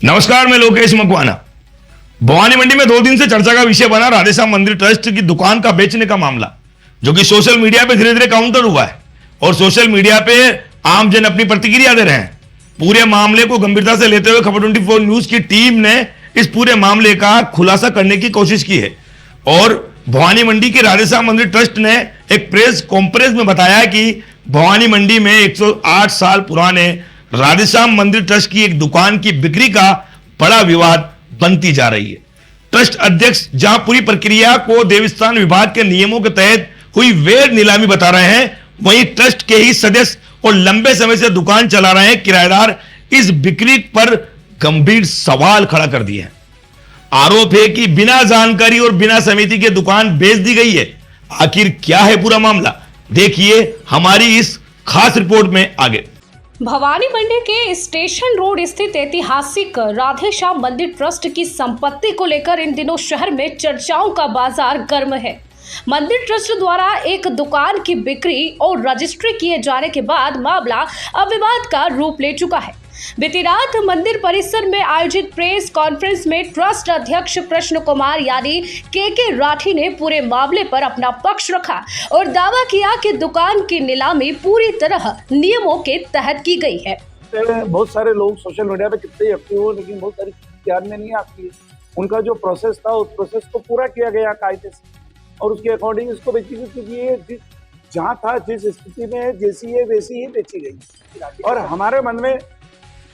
नमस्कार, मैं लोकेश मकवाना। भवानी मंडी में 2 दिन से चर्चा का विषय बना राधेश्याम मंदिर ट्रस्ट की दुकान का बेचने का मामला, जो कि सोशल मीडिया पे धीरे धीरे काउंटर हुआ है और सोशल मीडिया पे आम जन अपनी प्रतिक्रिया दे रहे हैं। पूरे मामले को गंभीरता से लेते हुए खबर 24 न्यूज की टीम ने इस पूरे मामले का खुलासा करने की कोशिश की है और भवानी मंडी के राधेश्याम मंदिर ट्रस्ट ने एक प्रेस कॉन्फ्रेंस में बताया कि भवानी मंडी में 108 साल पुराने राधेश्याम मंदिर ट्रस्ट की एक दुकान की बिक्री का बड़ा विवाद बनती जा रही है। ट्रस्ट अध्यक्ष जहां पूरी प्रक्रिया को देवस्थान विभाग के नियमों के तहत हुई वैध नीलामी बता रहे हैं, वहीं ट्रस्ट के ही सदस्य और लंबे समय से दुकान चला रहे हैं किराएदार इस बिक्री पर गंभीर सवाल खड़ा कर दिए हैं। आरोप है कि बिना जानकारी और बिना समिति के दुकान बेच दी गई है। आखिर क्या है पूरा मामला, देखिए हमारी इस खास रिपोर्ट में आगे। भवानी मंडी के स्टेशन रोड स्थित ऐतिहासिक राधेश्याम मंदिर ट्रस्ट की संपत्ति को लेकर इन दिनों शहर में चर्चाओं का बाजार गर्म है। मंदिर ट्रस्ट द्वारा एक दुकान की बिक्री और रजिस्ट्री किए जाने के बाद मामला अब विवाद का रूप ले चुका है। बीती रात मंदिर परिसर में आयोजित प्रेस कॉन्फ्रेंस में ट्रस्ट अध्यक्ष कृष्ण कुमार यानी के राठी ने पूरे मामले पर अपना पक्ष रखा और दावा किया कि दुकान की नीलामी पूरी तरह नियमों के तहत की गई है। बहुत सारे लोग सोशल मीडिया पे कितने एक्टिव हो, लेकिन बहुत सारी ध्यान में नहीं आती है। उनका जो प्रोसेस था उस प्रोसेस को पूरा किया गया कायदे से और उसके अकॉर्डिंग इसको बेची गई, क्योंकि जहाँ था जिस स्थिति में जैसी है वैसी ही बेची गई। और हमारे मन में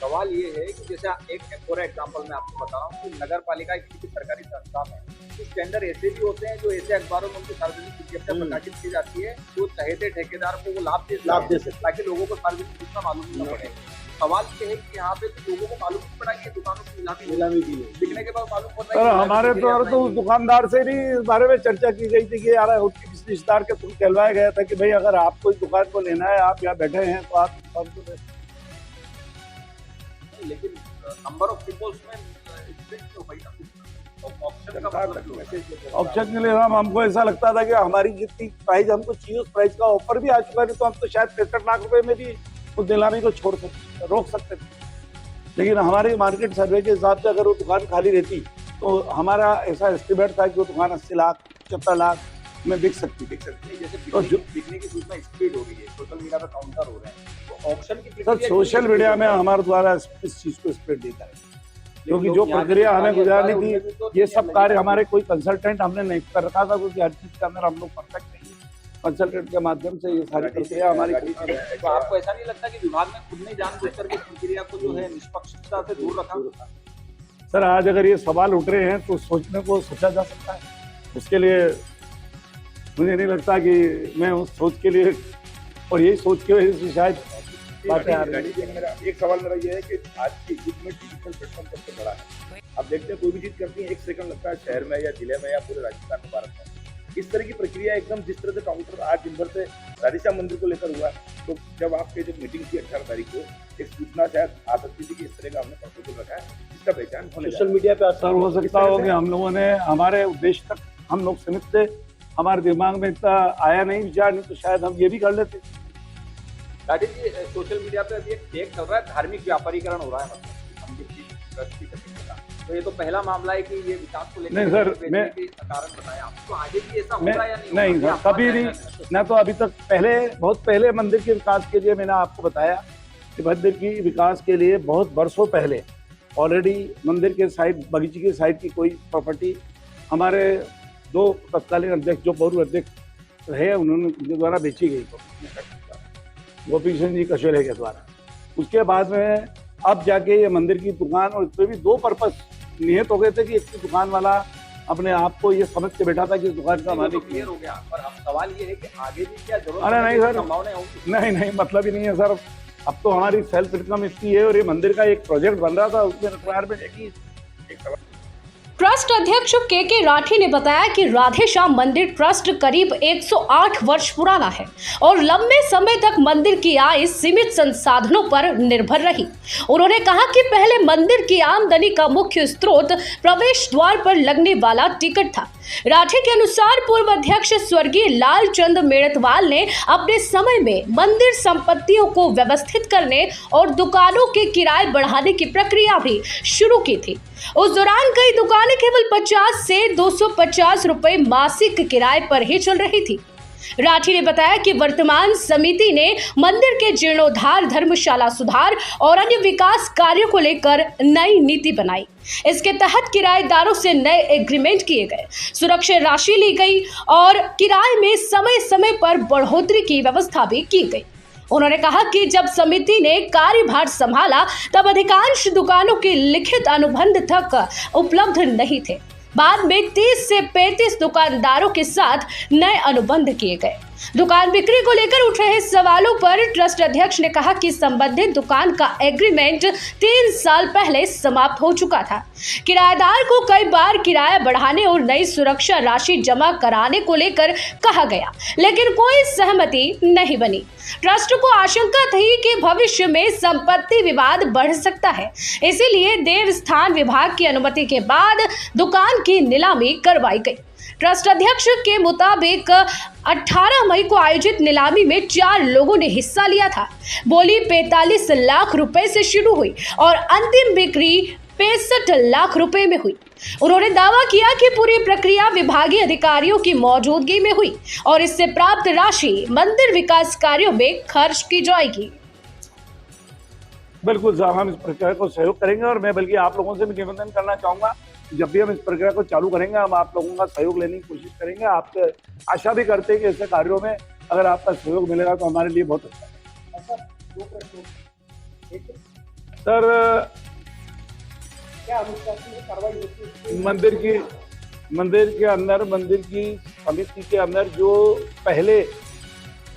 सवाल ये है कि जैसे एक फॉर एग्जांपल मैं आपको बता रहा हूँ कि नगर पालिका एक सरकारी संस्था है, कुछ टेंडर ऐसे भी होते हैं जो ऐसे अखबारों में उनकी सार्वजनिक विज्ञप्तियां प्रकाशित की जाती है जो चहेते ठेकेदार को वो लाभ दे सकते ताकि लोगों को सार्वजनिक सूचना मालूम न पड़े। सवाल ये है कि यहाँ पे तो लोगों को मालूम नहीं पड़ा कि दुकानों की नीलामी की है, बिकने के बाद मालूम पड़ रहा है। हमारे द्वारा तो उस दुकानदार से भी इस बारे में चर्चा की गई थी कि यार उसके रिश्तेदार के थ्रू कहलवाया गया था कि भाई अगर आपको इस दुकान को लेना है, आप यहाँ बैठे हैं तो आप हमको, लेकिन नंबर ऑफ पीपल्स में ऑप्शन के लिए हमको ऐसा लगता था कि हमारी जितनी प्राइस हमको चाहिए उस प्राइस का ऑफर भी आ चुका है, तो हम तो शायद 63 लाख रुपए में भी उस नीलामी को रोक सकते थे। लेकिन हमारे मार्केट सर्वे के हिसाब से अगर वो दुकान खाली रहती तो हमारा ऐसा एस्टिमेट था कि वो दुकान 80 लाख 75 लाख में बिक सकती है। जैसे बिकने की सूचना स्पीड हो रही है, सोशल मीडिया पे काउंटर हो रहे हैं, तो ऑप्शन की सर सोशल मीडिया में हमारे द्वारा इस चीज को स्पीड देता है, क्योंकि जो प्रक्रिया हमें गुजारनी थी ये सब कार्य हमारे कोई कंसल्टेंट हमने नहीं कर रखा था, क्योंकि हर चीज के अंदर हम लोग परफेक्ट नहीं है। कंसल्टेंट के माध्यम से ये सारी प्रक्रिया हमारी। तो आपको ऐसा नहीं लगता कि विभाग ने खुद ने जानबूझ करके प्रक्रिया को जो है निष्पक्षता से दूर रखा? सर आज अगर ये सवाल उठ रहे हैं तो सोचने को सोचा जा सकता है, उसके लिए मुझे नहीं लगता कि मैं उस सोच के लिए और यही सोच के वजह से शायद बातें आ रही है। मेरा एक सवाल मेरा ये है कि आज के युग में डिजिटल प्लेटफॉर्म सबसे बड़ा है। आप देखते हैं कोई भी चीज करती है 1 सेकंड लगता है, शहर में या जिले में या पूरे राजस्थान में, भारत में। इस तरह की प्रक्रिया एकदम जिस तरह से काउंटर आज दिन भर से राधेश्याम मंदिर को लेकर हुआ, तो जब आपके जब मीटिंग थी 18 तारीख को, एक सूचना शायद आ सकती थी कि इस तरह का हमने प्रपोजल रखा है, इसका पहचान होने सोशल मीडिया पे असर हो सकता हो कि हम लोगों ने हमारे उद्देश्य तक हम लोग सीमित थे, हमारे दिमाग में इतना आया नहीं विचार, नहीं तो शायद हम ये भी कर लेते। राजेश जी, सोशल मीडिया पे अभी एक फेक चल रहा है, धार्मिक व्यापारीकरण हो रहा है, तो ये तो पहला मामला है कि ये विकास को लेकर नहीं सर, मैं कारण बताया आपको, आगे भी ऐसा होगा या नहीं सर, कभी नहीं। मैं तो अभी तक बहुत पहले मंदिर के विकास के लिए मैंने आपको बताया कि मंदिर की विकास के लिए बहुत बरसों पहले ऑलरेडी मंदिर के साइड, बगीचे के साइड की कोई प्रॉपर्टी हमारे 2 तत्कालीन अध्यक्ष जो पूर्व अध्यक्ष रहे उनके द्वारा बेची गई, गोपी चंद जी कशोले के द्वारा। उसके बाद में अब जाके ये मंदिर की दुकान, और इसमें भी 2 पर्पस निहित हो गए थे कि इसकी दुकान वाला अपने आप को ये समझ के बैठा था कि दुकान का मालिक क्लियर हो गया, पर अब सवाल ये है कि आगे भी क्या जरूरत? अरे नहीं सर, संभावनाएं होंगी? नहीं मतलब ही नहीं है सर। अब तो हमारी सेल्फ इनकम इतनी है और ये मंदिर का एक प्रोजेक्ट बन रहा था, उसमें रिक्वायरमेंट है कि ट्रस्ट अध्यक्ष के राठी ने बताया कि राधेश्याम मंदिर ट्रस्ट करीब 108 वर्ष पुराना है और लंबे समय तक मंदिर की आय सीमित संसाधनों पर निर्भर रही। उन्होंने कहा कि पहले मंदिर की आमदनी का मुख्य स्रोत प्रवेश द्वार पर लगने वाला टिकट था, राठी के अनुसार पूर्व अध्यक्ष स्वर्गीय लालचंद मेड़तवाल ने अपने समय में मंदिर संपत्तियों को व्यवस्थित करने और दुकानों के किराए बढ़ाने की प्रक्रिया भी शुरू की थी। उस दौरान कई दुकानें केवल 50 से 250 रुपए मासिक किराए पर ही चल रही थी। राठी ने बताया कि वर्तमान समिति ने मंदिर के जीर्णोद्धार, धर्मशाला सुधार और अन्य विकास कार्यों को लेकर नई नीति बनाई। इसके तहत किराएदारों से नए एग्रीमेंट किए गए, सुरक्षा राशि ली गई और किराए में समय समय पर बढ़ोतरी की व्यवस्था भी की गई। उन्होंने कहा कि जब समिति ने कार्यभार संभाला तब अधिकांश दुकानों के लिखित अनुबंध तक उपलब्ध नहीं थे। बाद में 30 से 35 दुकानदारों के साथ नए अनुबंध किए गए। दुकान बिक्री को लेकर उठ रहे सवालों पर ट्रस्ट अध्यक्ष ने कहा कि संबंधित दुकान का एग्रीमेंट 3 साल पहले समाप्त हो चुका था। किराएदार को कई बार किराया बढ़ाने और नई सुरक्षा राशि जमा कराने को लेकर कहा गया, लेकिन कोई सहमति नहीं बनी। ट्रस्ट को आशंका थी कि भविष्य में संपत्ति विवाद बढ़ सकता है, इसीलिए देवस्थान विभाग की अनुमति के बाद दुकान की नीलामी करवाई गई। ट्रस्ट अध्यक्ष के मुताबिक 18 मई को आयोजित नीलामी में 4 लोगों ने हिस्सा लिया था। बोली 45 लाख रुपए से शुरू हुई और अंतिम बिक्री 65 लाख रुपए में हुई। उन्होंने दावा किया कि पूरी प्रक्रिया विभागीय अधिकारियों की मौजूदगी में हुई और इससे प्राप्त राशि मंदिर विकास कार्यों में खर्च की जाएगी। बिल्कुल साहब, हम इस प्रक्रिया को सहयोग करेंगे और मैं बल्कि आप लोगों से भी निवेदन करना चाहूँगा, जब भी हम इस प्रक्रिया को चालू करेंगे हम आप लोगों का सहयोग लेने की कोशिश करेंगे। आप आशा भी करते हैं कि ऐसे कार्यों में अगर आपका सहयोग मिलेगा तो हमारे लिए बहुत अच्छा है। सर, क्या अनुशासनीय कार्रवाई होती है मंदिर के अंदर, मंदिर की समिति के अंदर जो पहले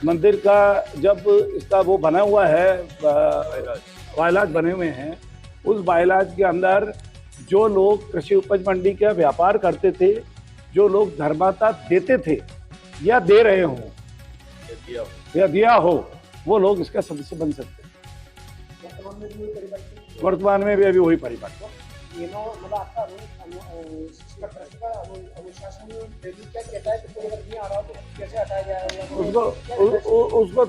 मंदिर का जब इसका वो बना हुआ है, बायलाज बने हुए हैं, उस बायलाज के अंदर जो लोग कृषि उपज मंडी का व्यापार करते थे, जो लोग धर्मादाय देते थे या दे रहे हो या दिया हो, वो लोग इसका सदस्य बन सकते हैं। वर्तमान में भी अभी वही परिवर्तन। उसको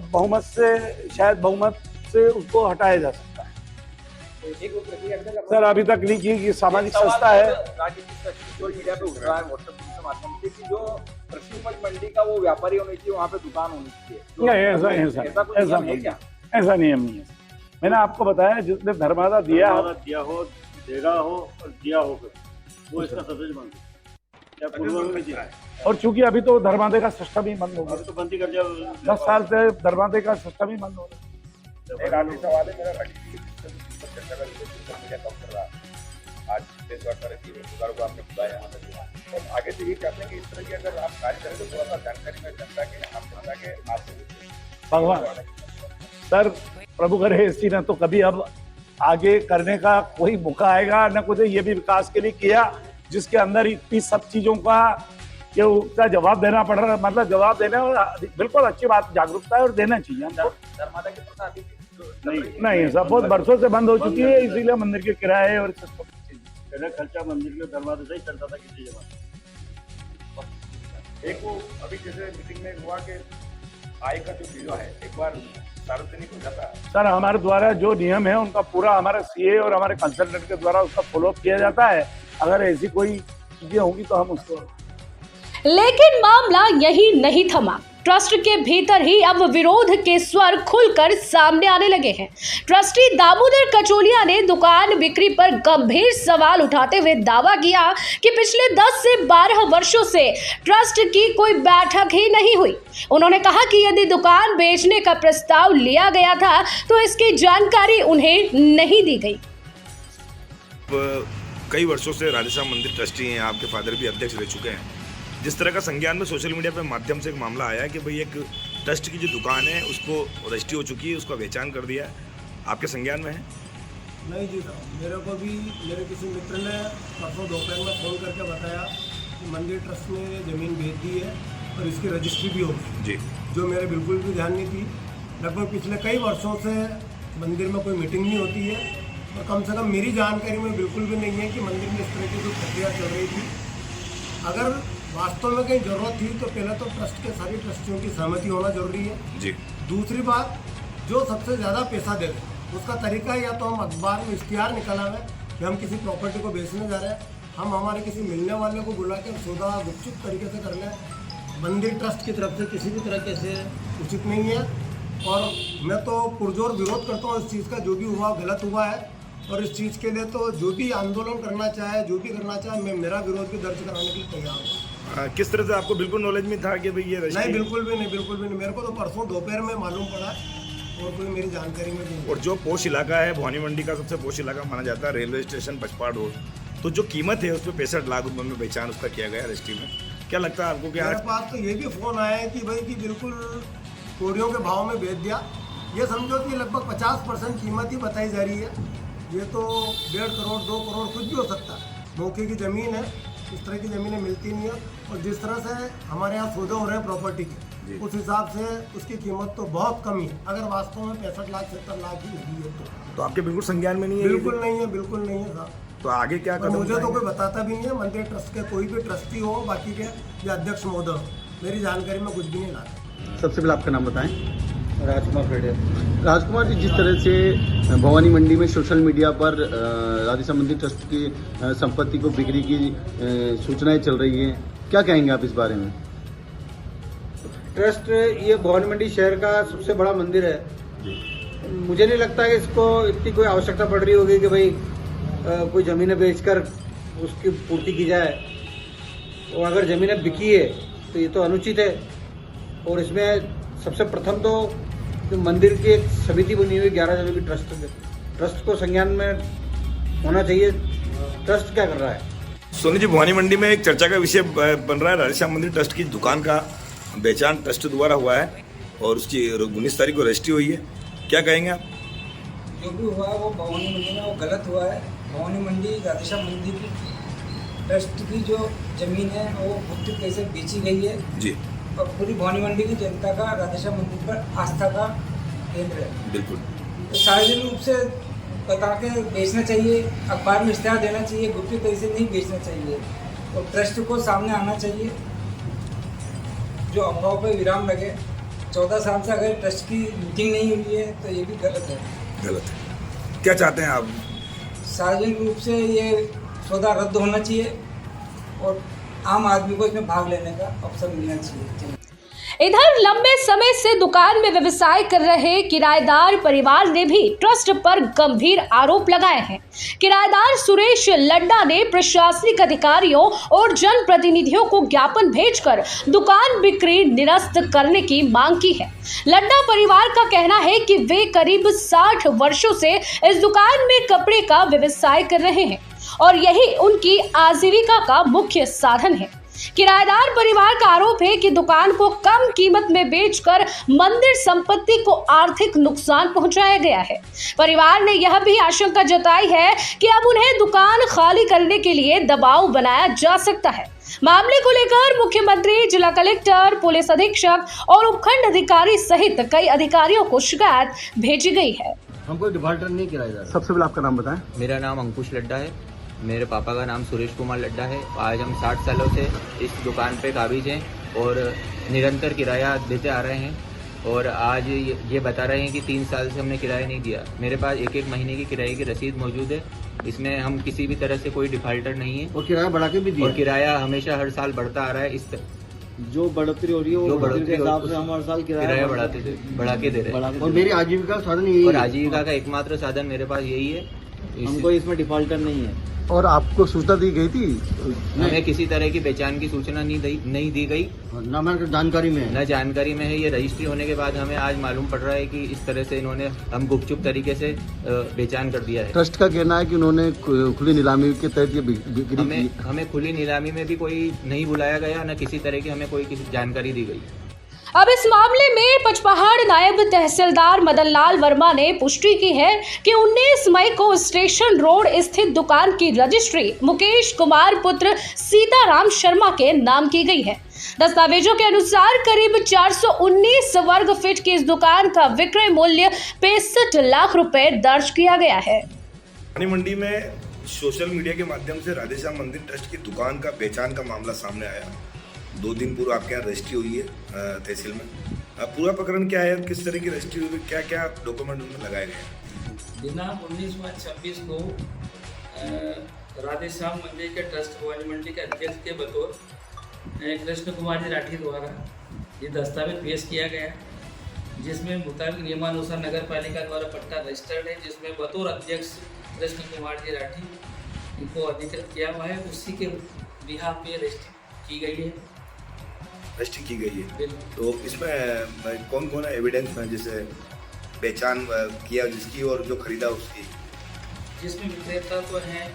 बहुमत से, शायद बहुमत से उसको हटाया जा सकता है। सर, अभी तक नहीं की सामाजिक संस्था है। सोशल मीडिया पे उठ रहा है व्हाट्सएप के माध्यम से कि जो कृषि उपज मंडी का वो व्यापारी होनी चाहिए, वहाँ पे दुकान होनी चाहिए। नहीं, ऐसा नियम नहीं है। मैंने आपको बताया जिसने धर्मादा दिया हो, देगा हो और दिया हो वो इसका सदस्य बन गया। और चूंकि अभी तो धर्मादे का सिस्टम ही बंद हो गया, तो बंदी कर दिया। 10 साल से धर्मादे का सिस्टम ही बंद हो गया। एक आखिरी सवाल है मेरा, चर्चा कर रहा आज देश भर सारे रोजगारों को आपने बुलाया यहाँ पे, और आगे से ये चाहते हैं कि इस तरह की अगर आप कार्य करें तो थोड़ा सा जानकारी में जनता के आपसे भगवान सर, प्रभु करे इसी ने तो कभी अब आगे करने का कोई मौका आएगा न कुछ। ये भी विकास के लिए किया जिसके अंदर इतनी सब चीजों का कि उसका जवाब देना पड़ रहा है, मतलब जवाब देना बिल्कुल अच्छी बात, जागरूकता है और देना चाहिए हमको। धर्मादा के प्रसाद नहीं सब बहुत बरसों से बंद हो चुकी है, इसीलिए मंदिर के किराए और खर्चा मंदिर के दरवाजे से ही चलता था किसी जगह। एक वो अभी जैसे मीटिंग में हुआ कि आय का जो बिल है एक बार सार्वजनिक हो जाता है। सर, हमारे द्वारा जो नियम है उनका पूरा हमारे सीए और हमारे कंसल्टेंट के द्वारा उसका फॉलोअप किया जाता है। अगर ऐसी कोई चीजें होंगी तो हम उसको। लेकिन मामला यही नहीं थमा। ट्रस्ट के भीतर ही अब विरोध के स्वर खुलकर सामने आने लगे हैं। ट्रस्टी दामोदर कचोलिया ने दुकान बिक्री पर गंभीर सवाल उठाते हुए दावा किया कि पिछले 10 से 12 वर्षों से ट्रस्ट की कोई बैठक ही नहीं हुई। उन्होंने कहा कि यदि दुकान बेचने का प्रस्ताव लिया गया था तो इसकी जानकारी उन्हें नहीं दी गई। कई वर्षों से राधेश्याम मंदिर ट्रस्टी हैं, आपके फादर भी अध्यक्ष रह चुके हैं। जिस तरह का संज्ञान में सोशल मीडिया पे माध्यम से एक मामला आया है कि भाई एक ट्रस्ट की जो दुकान है उसको रजिस्ट्री हो चुकी है, उसका पहचान कर दिया है, आपके संज्ञान में है? नहीं जी साहब, मेरे को भी मेरे किसी मित्र ने परसों दोपहर में फ़ोन करके बताया कि मंदिर ट्रस्ट ने ज़मीन बेच दी है और इसकी रजिस्ट्री भी हो गई जी, जो मेरे बिल्कुल भी ध्यान नहीं थी। लगभग पिछले कई वर्षों से मंदिर में कोई मीटिंग नहीं होती है और कम से कम मेरी जानकारी में बिल्कुल भी नहीं है कि मंदिर में इस तरह की कोई प्रक्रिया चल रही थी। अगर वास्तव में कहीं ज़रूरत थी तो पहले तो ट्रस्ट के सारी ट्रस्टियों की सहमति होना जरूरी है। जी। दूसरी बात, जो सबसे ज़्यादा पैसा दे रहे उसका तरीका या तो हम अखबार में इश्तिहार निकालावे कि हम किसी प्रॉपर्टी को बेचने जा रहे हैं, हम हमारे किसी मिलने वाले को बुला के सौदा गुपचुप तरीके से कर लें। मंदिर ट्रस्ट की तरफ से किसी भी तरीके से उचित नहीं है और मैं तो पुरजोर विरोध करता हूँ इस चीज़ का। जो भी हुआ गलत हुआ है और इस चीज़ के लिए तो जो भी आंदोलन करना चाहे, जो भी करना चाहे, मैं मेरा विरोध भी दर्ज कराने के लिए तैयार हूँ। किस तरह से आपको बिल्कुल नॉलेज में था कि भाई ये रजिस्ट्री? नहीं, बिल्कुल भी नहीं, बिल्कुल भी नहीं। मेरे को तो परसों दोपहर में मालूम पड़ा और कोई मेरी जानकारी में नहीं। और जो पोश इलाका है, भवानी मंडी का सबसे पोश इलाका माना जाता है, रेलवे स्टेशन पचपाड़ रोड, तो जो कीमत है उस पर 65 लाख रुपए में पहचान उसका किया गया रजिस्ट्री में। क्या लगता है आपको कि मेरे पास तो ये भी फ़ोन आया है कि भाई कि बिल्कुल कोड़ियों के भाव में बेच दिया। ये समझो कि लगभग 50% कीमत ही बताई जा रही है। ये तो 1.5 करोड़ 2 करोड़ कुछ भी हो सकता है। मौके की ज़मीन है, इस तरह की ज़मीनें मिलती नहीं है और जिस तरह से हमारे यहाँ सौदे हो रहे हैं प्रॉपर्टी के, उस हिसाब से उसकी कीमत तो बहुत कम ही है। अगर वास्तव में 65 लाख 70 लाख ही लगी है तो आपके बिल्कुल संज्ञान में नहीं है? बिल्कुल नहीं है, बिल्कुल नहीं है साहब। तो आगे क्या और कदम मुझे तो उठाएंगे? कोई बताता भी नहीं है। मंदिर ट्रस्ट के कोई भी ट्रस्टी हो, बाकी के या अध्यक्ष महोदय हो, मेरी जानकारी में कुछ भी नहीं लाता। सबसे पहले आपका नाम बताएं। राजकुमार फेडे। राजकुमार जी, जिस तरह से भवानी मंडी में सोशल मीडिया पर राधेश्याम मंदिर ट्रस्ट की संपत्ति को बिक्री की सूचनाएं चल रही हैं, क्या कहेंगे आप इस बारे में? ट्रस्ट ये भवानी मंडी शहर का सबसे बड़ा मंदिर है। मुझे नहीं लगता कि इसको इतनी कोई आवश्यकता पड़ रही होगी कि भाई कोई ज़मीनें बेचकर उसकी पूर्ति की जाए। और अगर ज़मीनें बिकी है तो ये तो अनुचित है। और इसमें सबसे प्रथम तो मंदिर की एक समिति बनी हुई 11 जनों की ट्रस्ट को संज्ञान में होना चाहिए। ट्रस्ट क्या कर रहा है? सोनी जी, भवानी मंडी में एक चर्चा का विषय बन रहा है, राधेश्याम मंदिर ट्रस्ट की दुकान का बेचान ट्रस्ट द्वारा हुआ है और उसकी 19 तारीख को रजिस्ट्री हुई है। क्या कहेंगे आप? जो भी हुआ है वो भवानी मंडी में वो गलत हुआ है। भवानी मंडी राधेश्याम मंदिर की ट्रस्ट की जो ज़मीन है वो गुप्त कैसे बेची गई है जी। और पूरी भवानी मंडी की जनता का राधेश्याम मंदिर पर आस्था का केंद्र है। बिल्कुल। तो सार्वजनिक रूप से बता के बेचना चाहिए, अखबार में इश्तेहार देना चाहिए, गुप्त तरीके से नहीं बेचना चाहिए और ट्रस्ट को सामने आना चाहिए। जो अफवाह पर विराम लगे। 14 साल से अगर ट्रस्ट की मीटिंग नहीं हुई है तो ये भी गलत है। गलत है। क्या चाहते हैं आप? सार्वजनिक रूप से ये सौदा रद्द होना चाहिए और आम आदमी को इसमें भाग लेने का अवसर मिलना चाहिए। इधर लंबे समय से दुकान में व्यवसाय कर रहे किराएदार परिवार ने भी ट्रस्ट पर गंभीर आरोप लगाए हैं। किराएदार सुरेश लड्डा ने प्रशासनिक अधिकारियों और जनप्रतिनिधियों को ज्ञापन भेजकर दुकान बिक्री निरस्त करने की मांग की है। लड्डा परिवार का कहना है कि वे करीब 60 वर्षों से इस दुकान में कपड़े का व्यवसाय कर रहे हैं और यही उनकी आजीविका का मुख्य साधन है। किराएदार परिवार का आरोप है कि दुकान को कम कीमत में बेचकर मंदिर संपत्ति को आर्थिक नुकसान पहुंचाया गया है। परिवार ने यह भी आशंका जताई है कि अब उन्हें दुकान खाली करने के लिए दबाव बनाया जा सकता है। मामले को लेकर मुख्यमंत्री, जिला कलेक्टर, पुलिस अधीक्षक और उपखंड अधिकारी सहित कई अधिकारियों को शिकायत भेजी गई है। हमको डिफॉल्टर नहीं किराएदार। सबसे पहले आपका नाम बताएं। मेरा नाम अंकुश लड्डा है। मेरे पापा का नाम सुरेश कुमार लड्डा है। आज हम 60 सालों से इस दुकान पे काबिज हैं और निरंतर किराया देते आ रहे हैं और आज ये बता रहे हैं कि 3 साल से हमने किराया नहीं दिया। मेरे पास एक महीने की किराए की रसीद मौजूद है। इसमें हम किसी भी तरह से कोई डिफाल्टर नहीं है और किराया बढ़ा के भी दिया। और किराया हमेशा हर साल बढ़ता आ रहा है। इस जो बढ़ोतरी हो रही है वो बढ़ोतरी के हिसाब से हम हर साल किराया बढ़ा के दे रहे हैं। और मेरी आजीविका का साधन यही है। और आजीविका का एकमात्र साधन मेरे पास यही है। हमको इसमें डिफॉल्टर नहीं है। और आपको सूचना दी गई थी? हमें किसी तरह की पहचान की सूचना नहीं दी गई। ना मेरे जानकारी में है। न जानकारी में है। ये रजिस्ट्री होने के बाद हमें आज मालूम पड़ रहा है कि इस तरह से इन्होंने हम गुपचुप तरीके से पहचान कर दिया है। ट्रस्ट का कहना है कि उन्होंने खुली नीलामी के तहत ये बिक्री की। हमें खुली नीलामी में भी कोई नहीं बुलाया गया, न किसी तरह की हमें कोई किसी जानकारी दी गई। अब इस मामले में पचपहाड़ नायब तहसीलदार मदन लाल वर्मा ने पुष्टि की है कि 19 मई को स्टेशन रोड स्थित दुकान की रजिस्ट्री मुकेश कुमार पुत्र सीताराम शर्मा के नाम की गई है। दस्तावेजों के अनुसार करीब 419 वर्ग फीट की इस दुकान का विक्रय मूल्य 65 लाख रुपए दर्ज किया गया है। भवानी मंडी में सोशल मीडिया के माध्यम से राधेश्याम मंदिर ट्रस्ट की दुकान का पहचान का मामला सामने आया। 2 दिन पूर्व आपके यहाँ रजिस्ट्री हुई है तहसील में। पूरा प्रकरण क्या है, किस तरह की रजिस्ट्री हुई, क्या क्या डॉक्यूमेंट उनमें लगाए गए? दिनांक 19/26 को राधेश्याम मंदिर के ट्रस्ट भवानी मंडी के अध्यक्ष के बतौर कृष्ण कुमार जी राठी द्वारा ये दस्तावेज पेश किया गया, जिसमें मुताबिक नियमानुसार नगर पालिका द्वारा पट्टा रजिस्टर्ड है, जिसमें बतौर अध्यक्ष कृष्ण कुमार जी राठी इनको अधिकृत किया हुआ है। उसी के बिहाफ पे रजिस्ट्री की गई है। रजिस्ट्री की गई है, तो इसमें कौन कौन एविडेंस है जिसे पहचान किया जिसकी और जो खरीदा उसकी? जिसमें विक्रेता तो हैं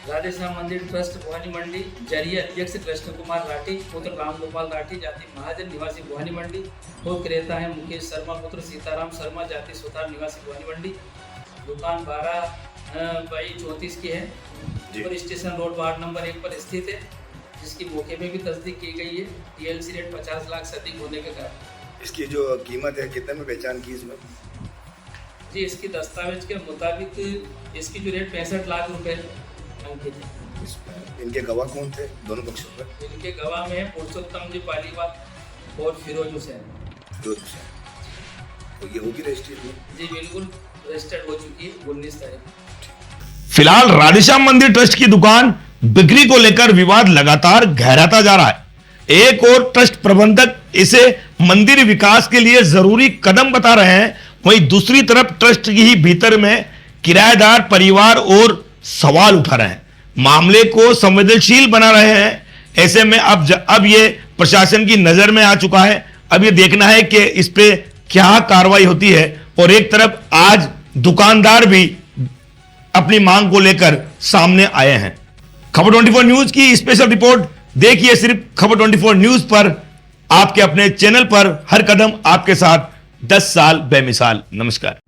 राधेश्याम मंदिर ट्रस्ट भवानी मंडी, जरिए अध्यक्ष कृष्ण कुमार राठी, पुत्र राम गोपाल राठी, जाति महाजन, निवासी भवानी मंडी। और क्रेता हैं मुकेश शर्मा, पुत्र सीताराम शर्मा, जाति सुतार, निवासी भवानी मंडी। दुकान 12/34 की है और स्टेशन रोड वार्ड नंबर 1 पर स्थित है, जिसकी मौके पे भी तस्दीक की गई है। TLC रेट 50 लाख से अधिक होने के कारण इसकी जो कीमत है कितने में पहचान की इसमें? जी, इसकी दस्तावेज के मुताबिक इसकी जो रेट 65 लाख रुपए अंकित है। इनके गवाह कौन थे दोनों पक्षों पर? इनके गवाह में पुरुषोत्तम जी पालीवाल और फिरोज हुसैन। तो ये होगी रजिस्ट्री? जी बिल्कुल, रजिस्टर्ड हो चुकी है 19 तारीख। फिलहाल राधेश्याम मंदिर ट्रस्ट की दुकान बिक्री को लेकर विवाद लगातार गहराता जा रहा है। एक और ट्रस्ट प्रबंधक इसे मंदिर विकास के लिए जरूरी कदम बता रहे हैं, वहीं दूसरी तरफ ट्रस्ट की ही भीतर में किराएदार परिवार और सवाल उठा रहे हैं, मामले को संवेदनशील बना रहे हैं। ऐसे में अब ये प्रशासन की नजर में आ चुका है। अब ये देखना है कि इस पे क्या कार्रवाई होती है। और एक तरफ आज दुकानदार भी अपनी मांग को लेकर सामने आए हैं। खबर 24 न्यूज की स्पेशल रिपोर्ट देखिए सिर्फ खबर 24 न्यूज पर, आपके अपने चैनल पर। हर कदम आपके साथ, 10 साल बेमिसाल। नमस्कार।